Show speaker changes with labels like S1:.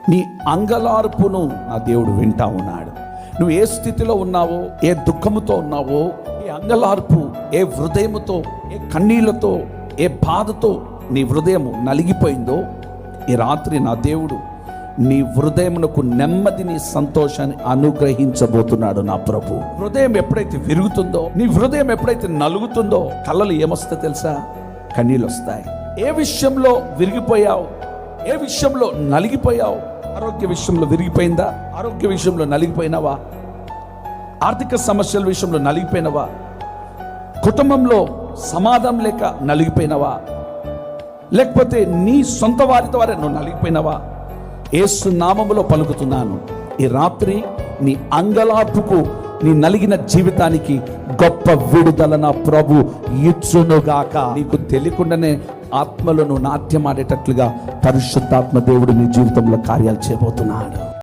S1: నీ అంగలార్పును నా దేవుడు వింటా ఉన్నాడు. నువ్వు ఏ స్థితిలో ఉన్నావో, ఏ దుఃఖముతో ఉన్నావో, ఏ అంగలార్పు, ఏ హృదయముతో, ఏ కన్నీళ్లతో, ఏ బాధతో నీ హృదయము నలిగిపోయిందో, ఈ రాత్రి నా దేవుడు నీ హృదయమునకు నెమ్మదిని, సంతోషాన్ని అనుగ్రహించబోతున్నాడు నా ప్రభు. హృదయం ఎప్పుడైతే విరుగుతుందో, నీ హృదయం ఎప్పుడైతే నలుగుతుందో, కళ్ళలు ఏమొస్తాయి తెలుసా? కన్నీళ్ళు వస్తాయి. ఏ విషయంలో విరిగిపోయావు, ఏ విషయంలో నలిగిపోయావు? ఆరోగ్య విషయంలో విరిగిపోయిందా? ఆరోగ్య విషయంలో నలిగిపోయినావా? ఆర్థిక సమస్యల విషయంలో నలిగిపోయినవా? కుటుంబంలో సమాధానం లేక నలిగిపోయినవా? లేకపోతే నీ సొంత వారితో వారే నువ్వు నలిగిపోయినవా? యేసు నామములో పలుకుతున్నాను, ఈ రాత్రి నీ అంగలార్పుకు, నీ నలిగిన జీవితానికి గొప్ప విడుదల నా ప్రభు ఇచ్చునుగాక. నీకు తెలియకుండానే ఆత్మలను నాట్యమాడేటట్లుగా పరిశుద్ధాత్మ దేవుడు నీ జీవితంలో కార్యాలు చేయబోతున్నాడు.